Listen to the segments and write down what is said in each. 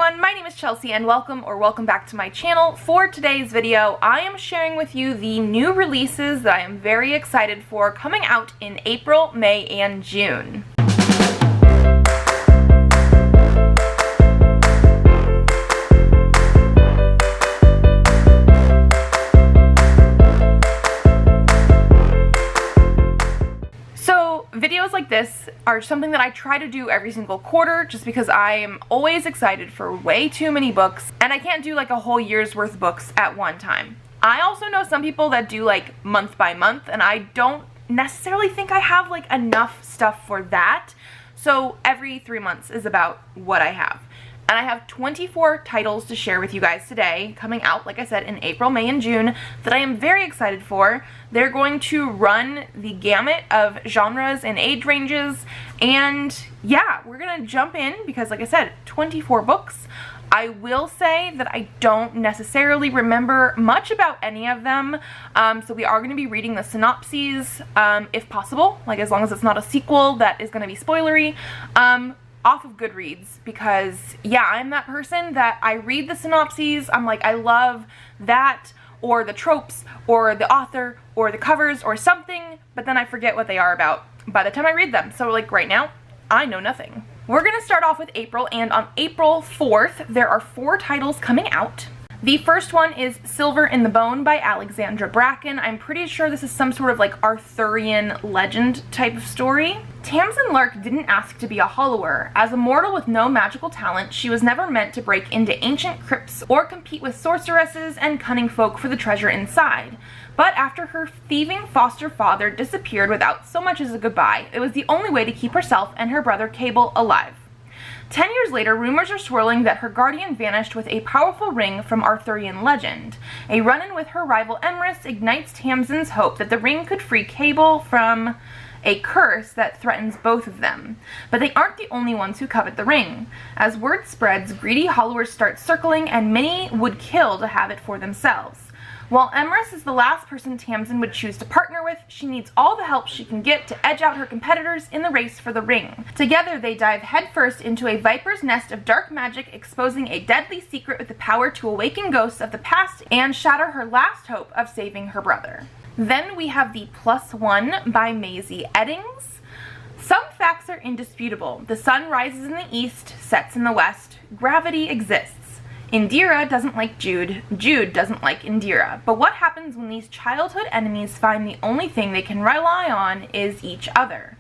everyone, my name is Chelsea and welcome back to my channel. For today's video, I am sharing with you the new releases that I am very excited for coming out in April, May, and June. Videos like this are something that I try to do every single quarter just because I am always excited for way too many books and I can't do like a whole year's worth of books at one time. I also know some people that do like month by month and I don't necessarily think I have like enough stuff for that. So every 3 months is about what I have. And I have 24 titles to share with you guys today, coming out, like I said, in April, May, and June, that I am very excited for. They're going to run the gamut of genres and age ranges, and yeah, we're gonna jump in because, like I said, 24 books. I will say that I don't necessarily remember much about any of them, so we are going to be reading the synopses, if possible, like as long as it's not a sequel that is going to be spoilery. Off of Goodreads, because yeah, I'm that person that I read the synopses, I'm like, I love that, or the tropes, or the author, or the covers, or something, but then I forget what they are about by the time I read them. So like right now, I know nothing. We're gonna start off with April, and on April 4th, there are 4 titles coming out. The first one is Silver in the Bone by Alexandra Bracken. I'm pretty sure this is some sort of like Arthurian legend type of story. Tamsin Lark didn't ask to be a hollower. As a mortal with no magical talent, she was never meant to break into ancient crypts or compete with sorceresses and cunning folk for the treasure inside. But after her thieving foster father disappeared without so much as a goodbye, it was the only way to keep herself and her brother Cable alive. 10 years later, rumors are swirling that her guardian vanished with a powerful ring from Arthurian legend. A run-in with her rival Emrys ignites Tamsin's hope that the ring could free Cable from a curse that threatens both of them. But they aren't the only ones who covet the ring. As word spreads, greedy hollowers start circling and many would kill to have it for themselves. While Emrys is the last person Tamsin would choose to partner with, she needs all the help she can get to edge out her competitors in the race for the ring. Together, they dive headfirst into a viper's nest of dark magic, exposing a deadly secret with the power to awaken ghosts of the past and shatter her last hope of saving her brother. Then we have the Plus One by Maisie Eddings. Some facts are indisputable. The sun rises in the east, sets in the west. Gravity exists. Indira doesn't like Jude, Jude doesn't like Indira. But what happens when these childhood enemies find the only thing they can rely on is each other?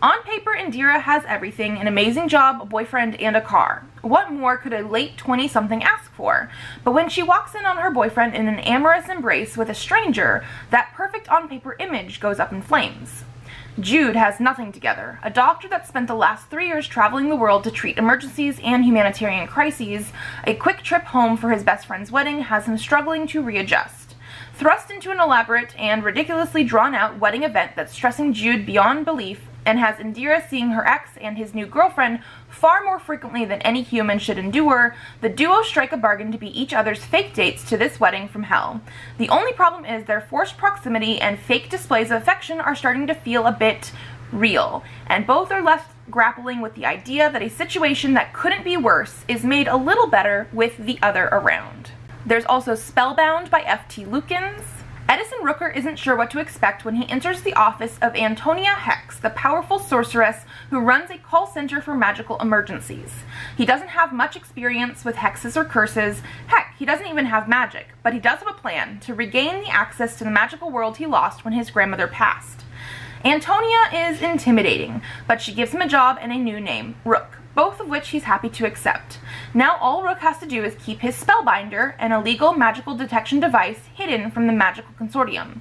On paper, Indira has everything, an amazing job, a boyfriend, and a car. What more could a late 20-something ask for? But when she walks in on her boyfriend in an amorous embrace with a stranger, that perfect on-paper image goes up in flames. Jude has nothing together. A doctor that spent the last 3 years traveling the world to treat emergencies and humanitarian crises, a quick trip home for his best friend's wedding has him struggling to readjust. Thrust into an elaborate and ridiculously drawn-out wedding event that's stressing Jude beyond belief and has Indira seeing her ex and his new girlfriend far more frequently than any human should endure, the duo strike a bargain to be each other's fake dates to this wedding from hell. The only problem is their forced proximity and fake displays of affection are starting to feel a bit real, and both are left grappling with the idea that a situation that couldn't be worse is made a little better with the other around. There's also Spellbound by F.T. Lukens. Edison Rooker isn't sure what to expect when he enters the office of Antonia Hex, the powerful sorceress who runs a call center for magical emergencies. He doesn't have much experience with hexes or curses. Heck, he doesn't even have magic, but he does have a plan to regain the access to the magical world he lost when his grandmother passed. Antonia is intimidating, but she gives him a job and a new name, Rook, both of which he's happy to accept. Now all Rook has to do is keep his Spellbinder, an illegal magical detection device, hidden from the magical consortium,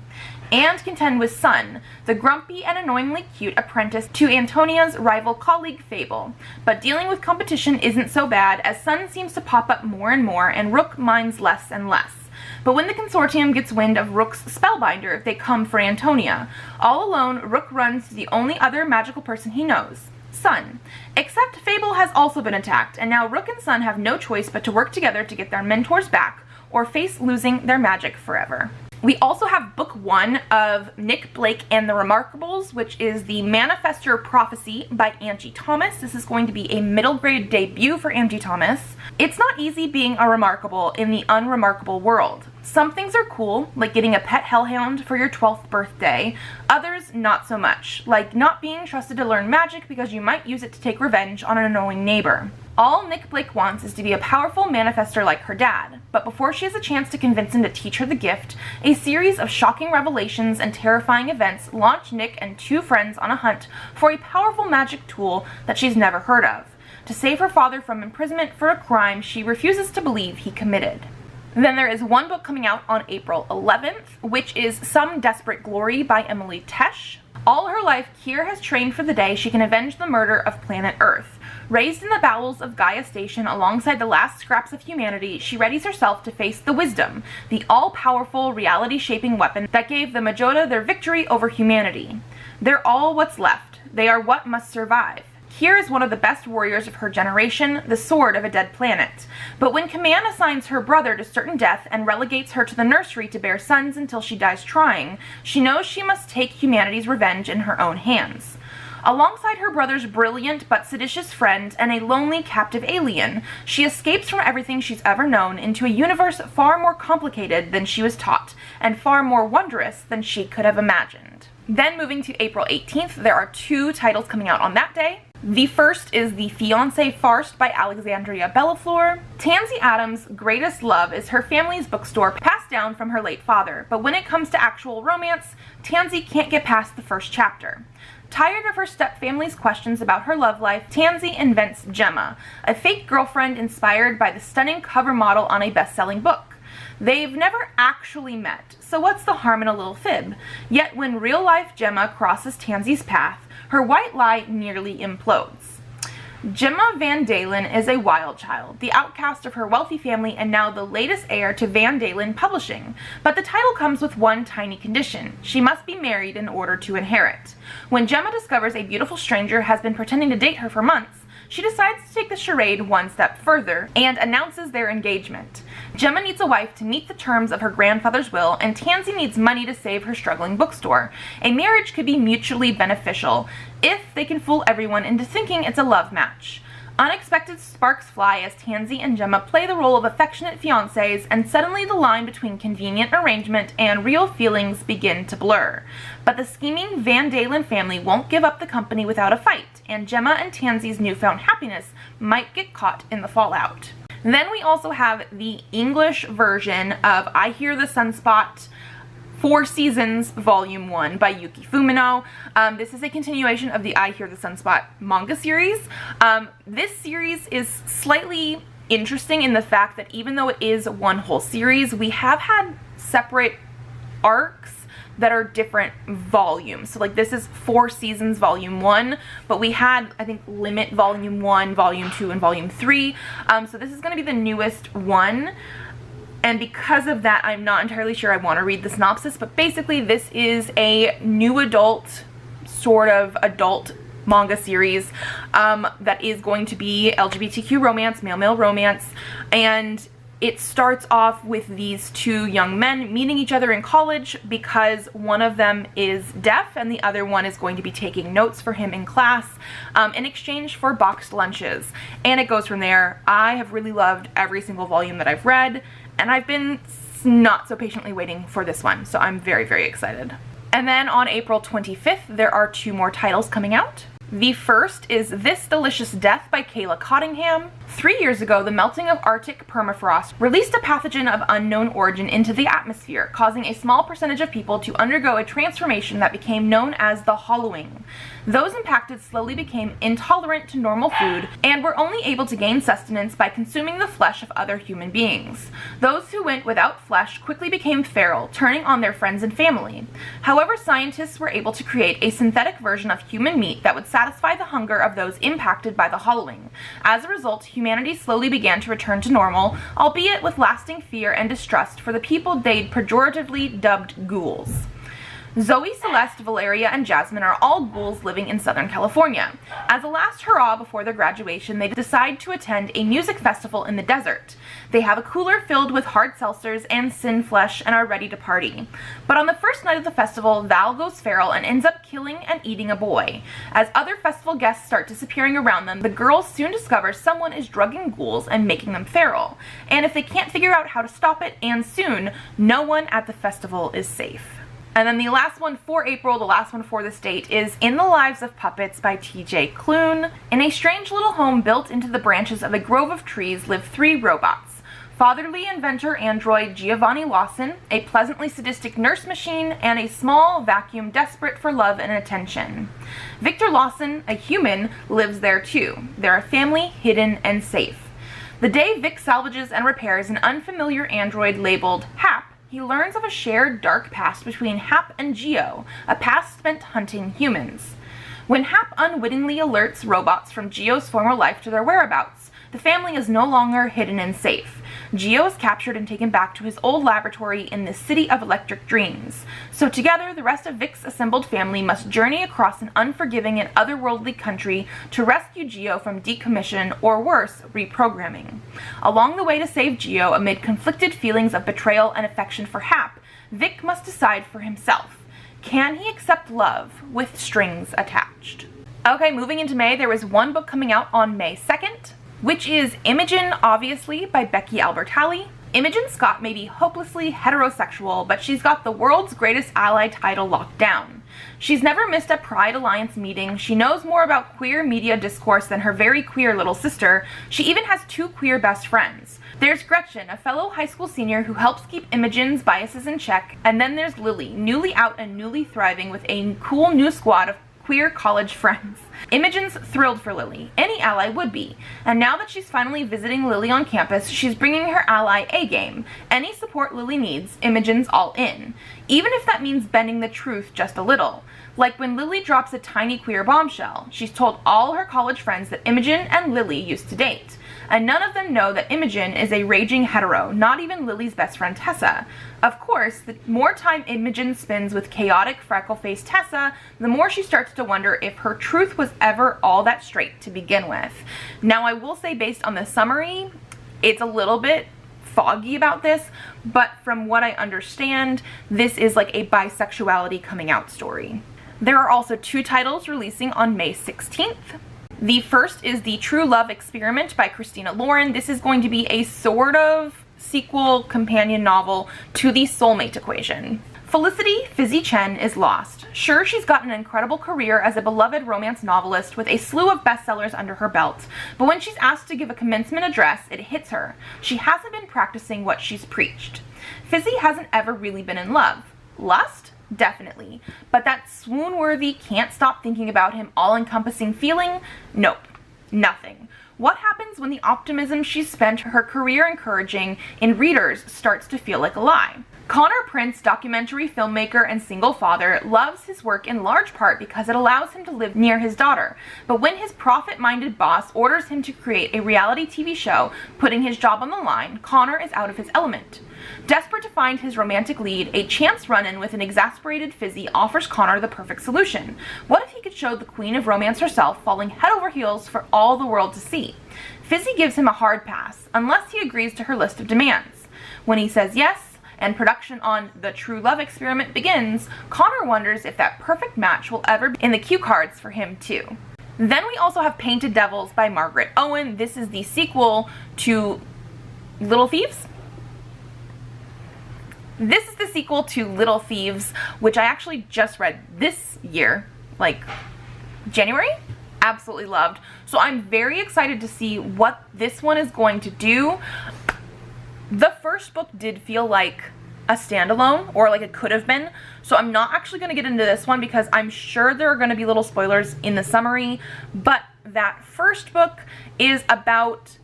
and contend with Sun, the grumpy and annoyingly cute apprentice to Antonia's rival colleague Fable. But dealing with competition isn't so bad, as Sun seems to pop up more and more, and Rook minds less and less. But when the consortium gets wind of Rook's Spellbinder, they come for Antonia. All alone, Rook runs to the only other magical person he knows, Sun. Except Fable has also been attacked, and now Rook and Sun have no choice but to work together to get their mentors back, or face losing their magic forever. We also have book 1 of Nic Blake and the Remarkables, which is the Manifestor Prophecy by Angie Thomas. This is going to be a middle grade debut for Angie Thomas. It's not easy being a remarkable in the unremarkable world. Some things are cool, like getting a pet hellhound for your 12th birthday. Others, not so much, like not being trusted to learn magic because you might use it to take revenge on an annoying neighbor. All Nic Blake wants is to be a powerful manifestor like her dad, but before she has a chance to convince him to teach her the gift, a series of shocking revelations and terrifying events launch Nic and 2 friends on a hunt for a powerful magic tool that she's never heard of, to save her father from imprisonment for a crime she refuses to believe he committed. Then there is one book coming out on April 11th, which is Some Desperate Glory by Emily Tesh. All her life, Kier has trained for the day she can avenge the murder of planet Earth. Raised in the bowels of Gaia Station alongside the last scraps of humanity, she readies herself to face the Wisdom, the all-powerful, reality-shaping weapon that gave the Majota their victory over humanity. They're all what's left. They are what must survive. Kier is one of the best warriors of her generation, the sword of a dead planet. But when Command assigns her brother to certain death and relegates her to the nursery to bear sons until she dies trying, she knows she must take humanity's revenge in her own hands. Alongside her brother's brilliant but seditious friend and a lonely captive alien, she escapes from everything she's ever known into a universe far more complicated than she was taught, and far more wondrous than she could have imagined. Then moving to April 18th, there are 2 titles coming out on that day. The first is the Fiancee Farce by Alexandria Bellafleur. Tansy Adams' greatest love is her family's bookstore passed down from her late father, but when it comes to actual romance, Tansy can't get past the first chapter. Tired of her stepfamily's questions about her love life, Tansy invents Gemma, a fake girlfriend inspired by the stunning cover model on a best-selling book. They've never actually met, so what's the harm in a little fib? Yet when real-life Gemma crosses Tansy's path, her white lie nearly implodes. Gemma Van Dalen is a wild child, the outcast of her wealthy family and now the latest heir to Van Dalen Publishing. But the title comes with one tiny condition: she must be married in order to inherit. When Gemma discovers a beautiful stranger has been pretending to date her for months, she decides to take the charade one step further and announces their engagement. Gemma needs a wife to meet the terms of her grandfather's will, and Tansy needs money to save her struggling bookstore. A marriage could be mutually beneficial if they can fool everyone into thinking it's a love match. Unexpected sparks fly as Tansy and Gemma play the role of affectionate fiancés, and suddenly the line between convenient arrangement and real feelings begin to blur. But the scheming Van Dalen family won't give up the company without a fight, and Gemma and Tansy's newfound happiness might get caught in the fallout. Then we also have the English version of I Hear the Sunspot 4 Seasons Volume 1 by Yuki Fumino. This is a continuation of the I Hear the Sunspot manga series. This series is slightly interesting in the fact that even though it is one whole series, we have had separate arcs that are different volumes. So like this is 4 Seasons Volume 1, but we had, I think, Limit Volume 1, Volume 2, and Volume 3. So this is going to be the newest one. And because of that, I'm not entirely sure I want to read the synopsis, but basically this is a new adult, sort of adult manga series that is going to be LGBTQ romance, male-male romance, and it starts off with these 2 young men meeting each other in college because one of them is deaf and the other one is going to be taking notes for him in class in exchange for boxed lunches. And it goes from there. I have really loved every single volume that I've read, and I've been not so patiently waiting for this one, so I'm very, very excited. And then on April 25th, there are 2 more titles coming out. The first is This Delicious Death by Kayla Cottingham. 3 years ago, the melting of Arctic permafrost released a pathogen of unknown origin into the atmosphere, causing a small percentage of people to undergo a transformation that became known as the hollowing. Those impacted slowly became intolerant to normal food and were only able to gain sustenance by consuming the flesh of other human beings. Those who went without flesh quickly became feral, turning on their friends and family. However, scientists were able to create a synthetic version of human meat that would satisfy the hunger of those impacted by the hollowing. As a result, humanity slowly began to return to normal, albeit with lasting fear and distrust for the people they'd pejoratively dubbed ghouls. Zoe, Celeste, Valeria, and Jasmine are all ghouls living in Southern California. As a last hurrah before their graduation, they decide to attend a music festival in the desert. They have a cooler filled with hard seltzers and sin flesh and are ready to party. But on the first night of the festival, Val goes feral and ends up killing and eating a boy. As other festival guests start disappearing around them, the girls soon discover someone is drugging ghouls and making them feral. And if they can't figure out how to stop it, and soon, no one at the festival is safe. And then the last one for April, the last one for this date, is In the Lives of Puppets by T.J. Klune. In a strange little home built into the branches of a grove of trees live 3 robots. Fatherly inventor android Giovanni Lawson, a pleasantly sadistic nurse machine, and a small vacuum desperate for love and attention. Victor Lawson, a human, lives there too. They're a family, hidden and safe. The day Vic salvages and repairs an unfamiliar android labeled Hap, he learns of a shared dark past between Hap and Geo, a past spent hunting humans. When Hap unwittingly alerts robots from Geo's former life to their whereabouts, the family is no longer hidden and safe. Geo is captured and taken back to his old laboratory in the City of Electric Dreams. So together, the rest of Vic's assembled family must journey across an unforgiving and otherworldly country to rescue Geo from decommission, or worse, reprogramming. Along the way to save Geo, amid conflicted feelings of betrayal and affection for Hap, Vic must decide for himself. Can he accept love with strings attached? Okay, moving into May, there was one book coming out on May 2nd, which is Imogen, obviously, by Becky Albertalli. Imogen Scott may be hopelessly heterosexual, but she's got the world's greatest ally title locked down. She's never missed a Pride Alliance meeting, she knows more about queer media discourse than her very queer little sister, she even has 2 queer best friends. There's Gretchen, a fellow high school senior who helps keep Imogen's biases in check, and then there's Lily, newly out and newly thriving with a cool new squad of queer college friends. Imogen's thrilled for Lily. Any ally would be. And now that she's finally visiting Lily on campus, she's bringing her ally A-game. Any support Lily needs, Imogen's all in. Even if that means bending the truth just a little. Like when Lily drops a tiny queer bombshell. She's told all her college friends that Imogen and Lily used to date. And none of them know that Imogen is a raging hetero, not even Lily's best friend Tessa. Of course, the more time Imogen spends with chaotic, freckle-faced Tessa, the more she starts to wonder if her truth was ever all that straight to begin with. Now, I will say, based on the summary, it's a little bit foggy about this, but from what I understand, this is like a bisexuality coming out story. There are also 2 titles releasing on May 16th. The first is The True Love Experiment by Christina Lauren. This is going to be a sort of sequel companion novel to The Soulmate Equation. Felicity Fizzy Chen is lost. Sure, she's got an incredible career as a beloved romance novelist with a slew of bestsellers under her belt, but when she's asked to give a commencement address, it hits her. She hasn't been practicing what she's preached. Fizzy hasn't ever really been in love. Lust? Definitely. But that swoon-worthy, can't stop thinking about him all-encompassing feeling? Nope. Nothing. What happens when the optimism she's spent her career encouraging in readers starts to feel like a lie? Connor Prince, documentary filmmaker and single father, loves his work in large part because it allows him to live near his daughter. But when his profit-minded boss orders him to create a reality TV show, putting his job on the line, Connor is out of his element. Desperate to find his romantic lead, a chance run-in with an exasperated Fizzy offers Connor the perfect solution. What if he could show the queen of romance herself falling head over heels for all the world to see? Fizzy gives him a hard pass, unless he agrees to her list of demands. When he says yes, and production on The True Love Experiment begins, Connor wonders if that perfect match will ever be in the cue cards for him too. Then we also have Painted Devils by Margaret Owen. This is the sequel to Little Thieves. This is the sequel to Little Thieves, which I actually just read this year, like January. Absolutely loved. So I'm very excited to see what this one is going to do. The first book did feel like a standalone, or like it could have been, so I'm not actually going to get into this one because I'm sure there are going to be little spoilers in the summary, but that first book is about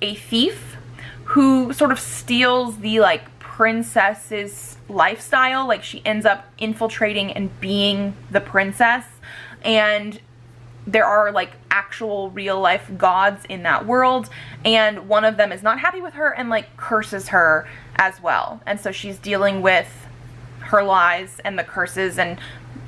a thief who sort of steals the like princess's lifestyle. Like she ends up infiltrating and being the princess, and there are like actual real life gods in that world, and one of them is not happy with her and like curses her as well. And so she's dealing with her lies and the curses, and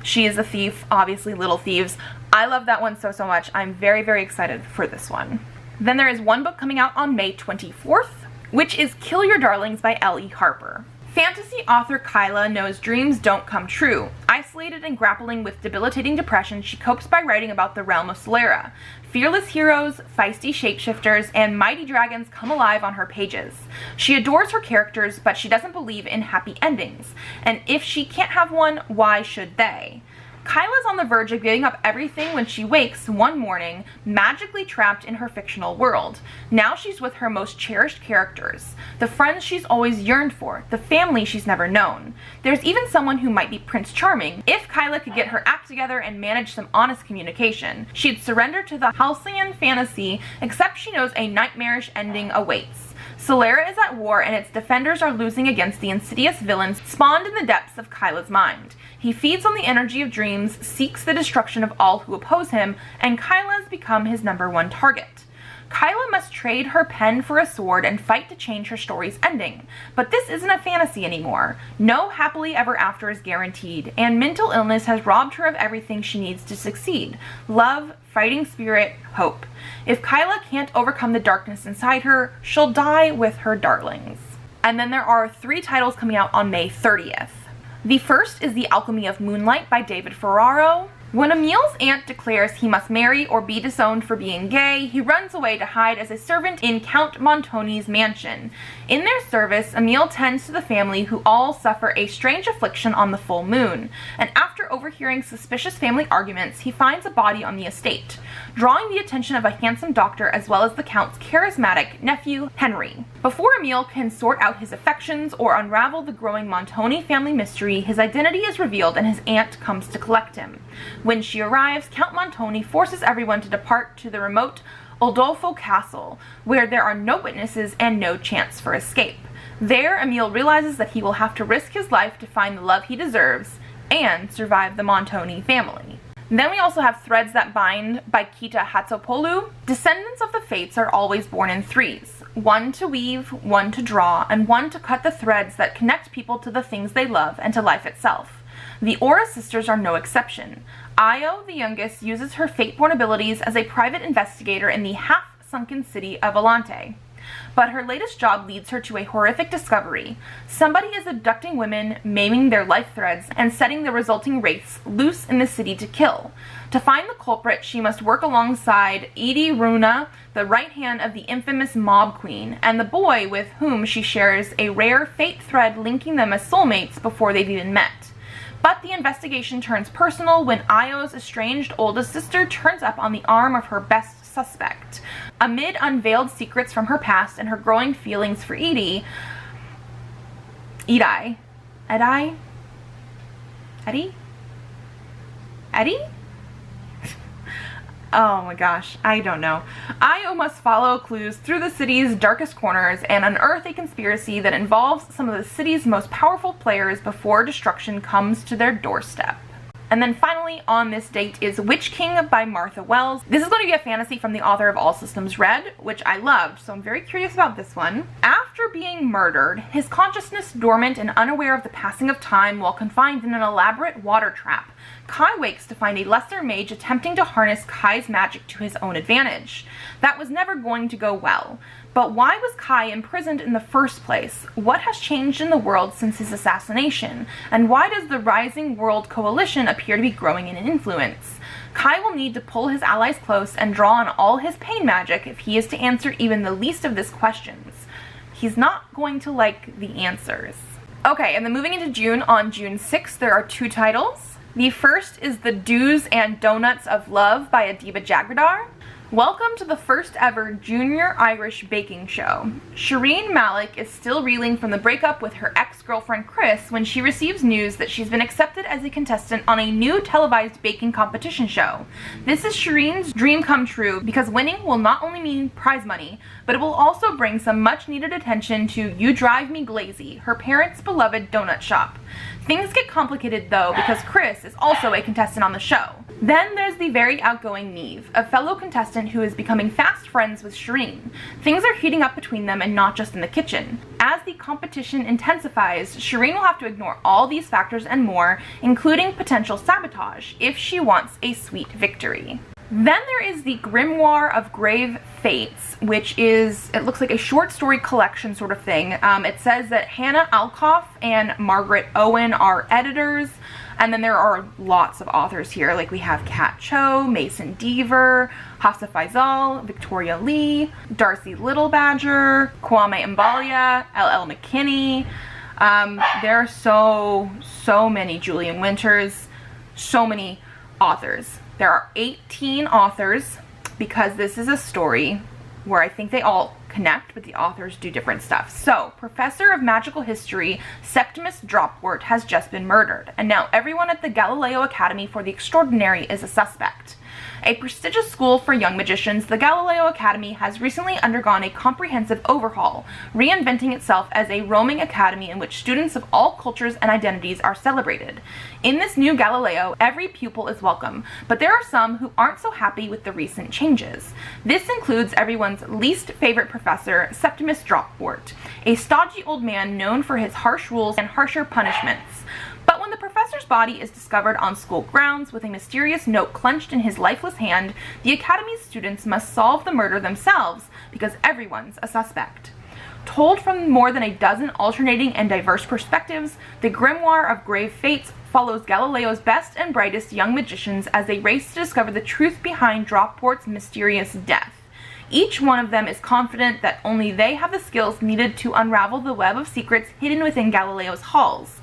she is a thief, obviously, Little Thieves. I love that one so much. I'm very, very excited for this one. Then there is one book coming out on May 24th, which is Kill Your Darlings by L.E. Harper. Fantasy author Kyla knows dreams don't come true. Isolated and grappling with debilitating depression, she copes by writing about the realm of Solera. Fearless heroes, feisty shapeshifters, and mighty dragons come alive on her pages. She adores her characters, but she doesn't believe in happy endings. And if she can't have one, why should they? Kyla's on the verge of giving up everything when she wakes one morning, magically trapped in her fictional world. Now she's with her most cherished characters, the friends she's always yearned for, the family she's never known. There's even someone who might be Prince Charming. If Kyla could get her act together and manage some honest communication, she'd surrender to the halcyon fantasy, except she knows a nightmarish ending awaits. Solera is at war and its defenders are losing against the insidious villains spawned in the depths of Kyla's mind. He feeds on the energy of dreams, seeks the destruction of all who oppose him, and Kyla's become his #1 target. Kyla must trade her pen for a sword and fight to change her story's ending. But this isn't a fantasy anymore. No happily ever after is guaranteed, and mental illness has robbed her of everything she needs to succeed: love, fighting spirit, hope. If Kyla can't overcome the darkness inside her, she'll die with her darlings. And then there are 3 titles coming out on May 30th. The first is The Alchemy of Moonlight by David Ferraro. When Emil's aunt declares he must marry or be disowned for being gay, he runs away to hide as a servant in Count Montoni's mansion. In their service, Emil tends to the family who all suffer a strange affliction on the full moon, and after overhearing suspicious family arguments, he finds a body on the estate, drawing the attention of a handsome doctor as well as the Count's charismatic nephew, Henry. Before Emil can sort out his affections or unravel the growing Montoni family mystery, his identity is revealed and his aunt comes to collect him. When she arrives, Count Montoni forces everyone to depart to the remote Udolpho Castle, where there are no witnesses and no chance for escape. There, Emil realizes that he will have to risk his life to find the love he deserves and survive the Montoni family. Then we also have Threads That Bind by Kita Hatzopoulou. Descendants of the Fates are always born in 3s. One to weave, one to draw, and one to cut the threads that connect people to the things they love and to life itself. The Aura sisters are no exception. Io, the youngest, uses her fate-born abilities as a private investigator in the half-sunken city of Alante. But her latest job leads her to a horrific discovery. Somebody is abducting women, maiming their life threads, and setting the resulting wraiths loose in the city to kill. To find the culprit, she must work alongside Edie Runa, the right hand of the infamous Mob Queen, and the boy with whom she shares a rare fate thread linking them as soulmates before they've even met. But the investigation turns personal when Io's estranged oldest sister turns up on the arm of her best suspect. Amid unveiled secrets from her past and her growing feelings for Edie, oh my gosh, I don't know. Io must follow clues through the city's darkest corners and unearth a conspiracy that involves some of the city's most powerful players before destruction comes to their doorstep. And then finally on this date is Witch King by Martha Wells. This is going to be a fantasy from the author of All Systems Red, which I loved, so I'm very curious about this one. After being murdered, his consciousness dormant and unaware of the passing of time while confined in an elaborate water trap, Kai wakes to find a lesser mage attempting to harness Kai's magic to his own advantage. That was never going to go well. But why was Kai imprisoned in the first place? What has changed in the world since his assassination? And why does the Rising World Coalition appear to be growing in influence? Kai will need to pull his allies close and draw on all his pain magic if he is to answer even the least of these questions. He's not going to like the answers. Okay, and then moving into June, on June 6th, there are 2 titles. The first is The Do's and Donuts of Love by Adiba Jagradar. Welcome to the first ever Junior Irish Baking Show. Shireen Malik is still reeling from the breakup with her ex-girlfriend Chris when she receives news that she's been accepted as a contestant on a new televised baking competition show. This is Shireen's dream come true because winning will not only mean prize money, but it will also bring some much needed attention to You Drive Me Glazy, her parents' beloved donut shop. Things get complicated though because Chris is also a contestant on the show. Then there's the very outgoing Neve, a fellow contestant who is becoming fast friends with Shireen. Things are heating up between them and not just in the kitchen. as the competition intensifies, Shireen will have to ignore all these factors and more, including potential sabotage, if she wants a sweet victory. Then there is the Grimoire of Grave Fates, which is, it looks like a short story collection sort of thing. It says that Hannah Alkoff and Margaret Owen are editors, and then there are lots of authors here, like we have Kat Cho, Mason Deaver, Hafsa Faisal, Victoria Lee, Darcy Little Badger, Kwame Mbalia, L.L. McKinney. There are so many, Julian Winters, so many authors. There are 18 authors because this is a story where I think they all connect, but the authors do different stuff. So, Professor of Magical History Septimus Dropwort has just been murdered, and now everyone at the Galileo Academy for the Extraordinary is a suspect. A prestigious school for young magicians, the Galileo Academy has recently undergone a comprehensive overhaul, reinventing itself as a roaming academy in which students of all cultures and identities are celebrated. In this new Galileo, every pupil is welcome, but there are some who aren't so happy with the recent changes. This includes everyone's least favorite professor, Septimus Dropwort, a stodgy old man known for his harsh rules and harsher punishments. But when the professor's body is discovered on school grounds with a mysterious note clenched in his lifeless hand, the Academy's students must solve the murder themselves because everyone's a suspect. Told from more than a dozen alternating and diverse perspectives, the Grimoire of Grave Fates follows Galileo's best and brightest young magicians as they race to discover the truth behind Dropwort's mysterious death. Each one of them is confident that only they have the skills needed to unravel the web of secrets hidden within Galileo's halls.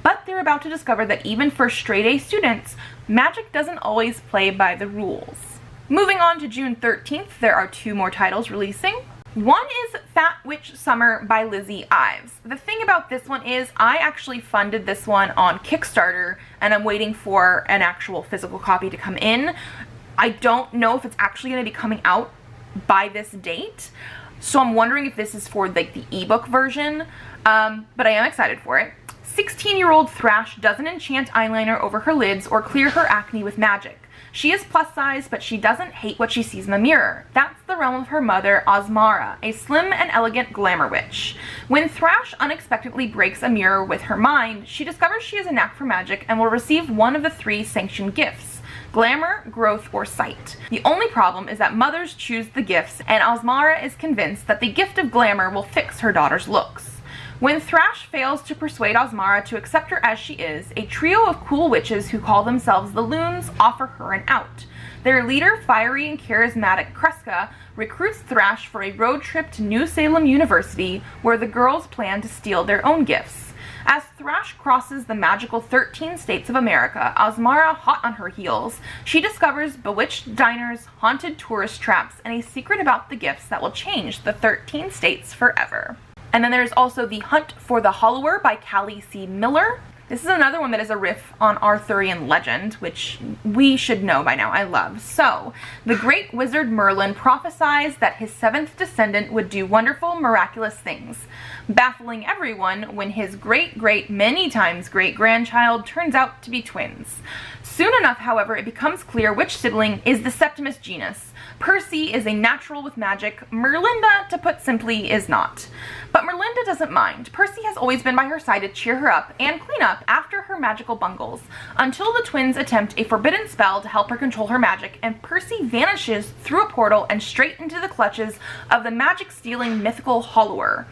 But they're about to discover that even for straight-A students, magic doesn't always play by the rules. Moving on to June 13th, there are 2 more titles releasing. One is Fat Witch Summer by Lizzie Ives. The thing about this one is I actually funded this one on Kickstarter, and I'm waiting for an actual physical copy to come in. I don't know if it's actually going to be coming out by this date, so I'm wondering if this is for like the ebook version, but I am excited for it. 16-year-old Thrash doesn't enchant eyeliner over her lids or clear her acne with magic. She is plus size, but she doesn't hate what she sees in the mirror. That's the realm of her mother, Osmara, a slim and elegant glamour witch. When Thrash unexpectedly breaks a mirror with her mind, she discovers she has a knack for magic and will receive one of the 3 sanctioned gifts: glamour, growth, or sight. The only problem is that mothers choose the gifts, and Osmara is convinced that the gift of glamour will fix her daughter's looks. When Thrash fails to persuade Osmara to accept her as she is, a trio of cool witches who call themselves the Loons offer her an out. Their leader, fiery and charismatic Kreska, recruits Thrash for a road trip to New Salem University, where the girls plan to steal their own gifts. As Thrash crosses the magical 13 states of America, Osmara hot on her heels, she discovers bewitched diners, haunted tourist traps, and a secret about the gifts that will change the 13 states forever. And then there's also The Hunt for the Hollower by Callie C. Miller. This is another one that is a riff on Arthurian legend, which we should know by now. I love. So, the great wizard Merlin prophesies that his 7th descendant would do wonderful, miraculous things, baffling everyone when his many times great-grandchild turns out to be twins. Soon enough, however, it becomes clear which sibling is the Septimus genus. Percy is a natural with magic. Merlinda, to put simply, is not. But Merlinda doesn't mind. Percy has always been by her side to cheer her up and clean up after her magical bungles, until the twins attempt a forbidden spell to help her control her magic, and Percy vanishes through a portal and straight into the clutches of the magic-stealing mythical Hollower.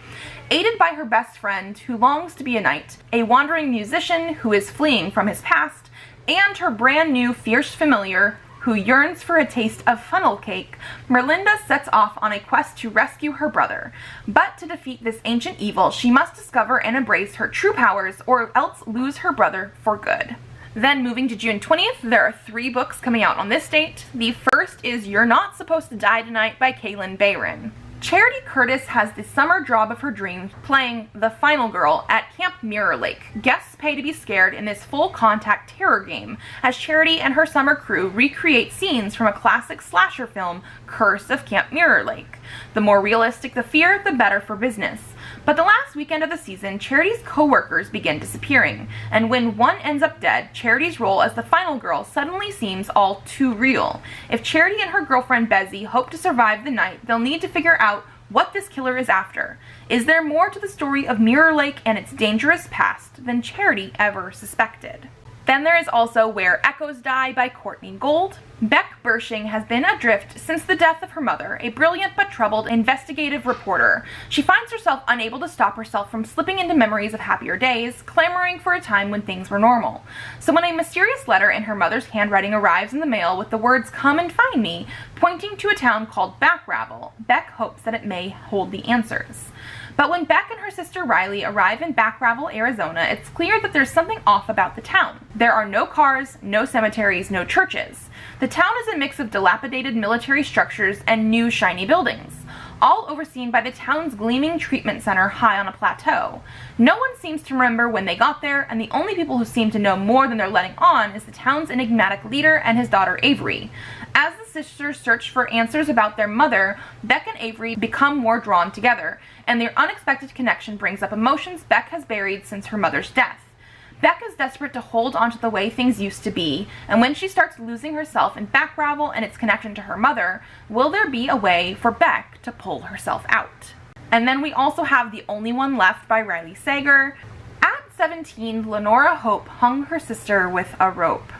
Aided by her best friend, who longs to be a knight, a wandering musician who is fleeing from his past, and her brand new fierce familiar, who yearns for a taste of funnel cake, Merlinda sets off on a quest to rescue her brother. But to defeat this ancient evil, she must discover and embrace her true powers, or else lose her brother for good. Then moving to June 20th, there are 3 books coming out on this date. The first is You're Not Supposed to Die Tonight by Kaylin Bayron. Charity Curtis has the summer job of her dreams playing the final girl at Camp Mirror Lake. Guests pay to be scared in this full-contact terror game, as Charity and her summer crew recreate scenes from a classic slasher film, Curse of Camp Mirror Lake. The more realistic the fear, the better for business. But the last weekend of the season, Charity's co-workers begin disappearing, and when one ends up dead, Charity's role as the final girl suddenly seems all too real. If Charity and her girlfriend Bezzy hope to survive the night, they'll need to figure out what this killer is after. Is there more to the story of Mirror Lake and its dangerous past than Charity ever suspected? Then there is also Where Echoes Die by Courtney Gold. Beck Bershing has been adrift since the death of her mother, a brilliant but troubled investigative reporter. She finds herself unable to stop herself from slipping into memories of happier days, clamoring for a time when things were normal. So when a mysterious letter in her mother's handwriting arrives in the mail with the words "Come and find me," pointing to a town called Backravel, Beck hopes that it may hold the answers. But when Beck and her sister Riley arrive in Backravel, Arizona, it's clear that there's something off about the town. There are no cars, no cemeteries, no churches. The town is a mix of dilapidated military structures and new shiny buildings, all overseen by the town's gleaming treatment center high on a plateau. No one seems to remember when they got there, and the only people who seem to know more than they're letting on is the town's enigmatic leader and his daughter Avery. As the sisters search for answers about their mother, Beck and Avery become more drawn together, and their unexpected connection brings up emotions Beck has buried since her mother's death. Beck is desperate to hold on to the way things used to be, and when she starts losing herself in Backravel and its connection to her mother, will there be a way for Beck to pull herself out? And then we also have The Only One Left by Riley Sager. At 17, Lenora Hope hung her sister with a rope.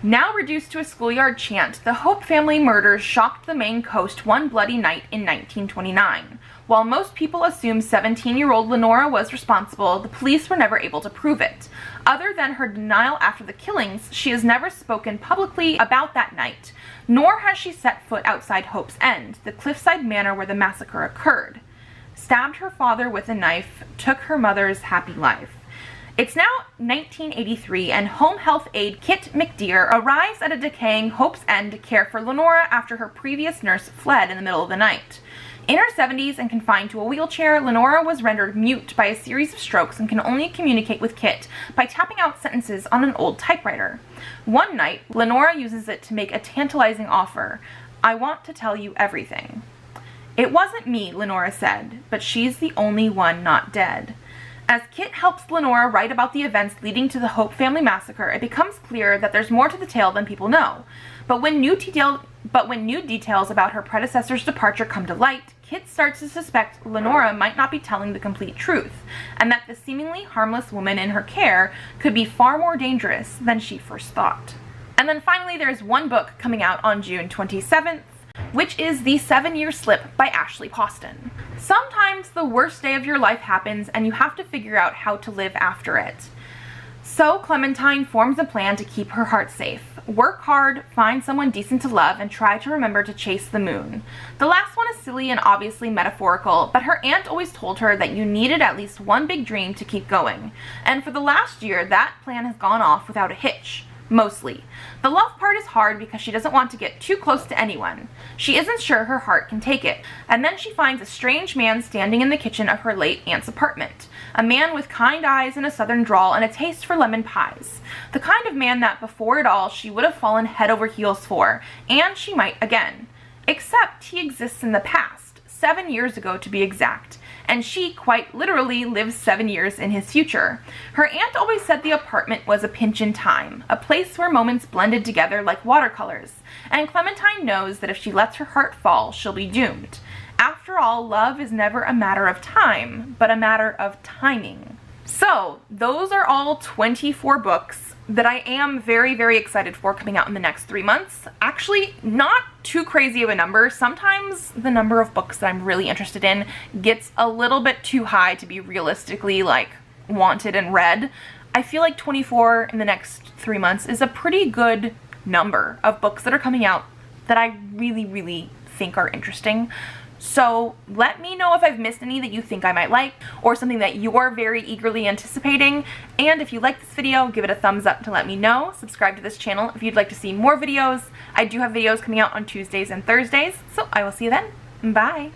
Now reduced to a schoolyard chant, the Hope family murders shocked the Maine coast one bloody night in 1929. While most people assume 17-year-old Lenora was responsible, the police were never able to prove it. Other than her denial after the killings, she has never spoken publicly about that night, nor has she set foot outside Hope's End, the cliffside manor where the massacre occurred. Stabbed her father with a knife, took her mother's happy life. It's now 1983, and home health aide Kit McDeer arrives at a decaying Hope's End to care for Lenora after her previous nurse fled in the middle of the night. In her 70s and confined to a wheelchair, Lenora was rendered mute by a series of strokes and can only communicate with Kit by tapping out sentences on an old typewriter. One night, Lenora uses it to make a tantalizing offer. "I want to tell you everything." "It wasn't me," Lenora said, "but she's the only one not dead." As Kit helps Lenora write about the events leading to the Hope family massacre, it becomes clear that there's more to the tale than people know. But when new details about her predecessor's departure come to light, Kit starts to suspect Lenora might not be telling the complete truth, and that the seemingly harmless woman in her care could be far more dangerous than she first thought. And then finally, there's one book coming out on June 27th, which is The 7-Year Slip by Ashley Poston. Sometimes the worst day of your life happens and you have to figure out how to live after it. So Clementine forms a plan to keep her heart safe. Work hard, find someone decent to love, and try to remember to chase the moon. The last one is silly and obviously metaphorical, but her aunt always told her that you needed at least one big dream to keep going. And for the last year, that plan has gone off without a hitch. Mostly. The love part is hard because she doesn't want to get too close to anyone. She isn't sure her heart can take it. And then she finds a strange man standing in the kitchen of her late aunt's apartment. A man with kind eyes and a southern drawl and a taste for lemon pies. The kind of man that before it all she would have fallen head over heels for, and she might again. Except he exists in the past, 7 years ago to be exact. And she quite literally lives 7 years in his future. Her aunt always said the apartment was a pinch in time, a place where moments blended together like watercolors, and Clementine knows that if she lets her heart fall, she'll be doomed. After all, love is never a matter of time, but a matter of timing. So, those are all 24 books that I am very, very excited for coming out in the next 3 months. Actually, not too crazy of a number. Sometimes the number of books that I'm really interested in gets a little bit too high to be realistically, like, wanted and read. I feel like 24 in the next 3 months is a pretty good number of books that are coming out that I really, really think are interesting. So let me know if I've missed any that you think I might like, or something that you're very eagerly anticipating. And if you like this video, give it a thumbs up to let me know. Subscribe to this channel if you'd like to see more videos. I do have videos coming out on Tuesdays and Thursdays, so I will see you then. Bye!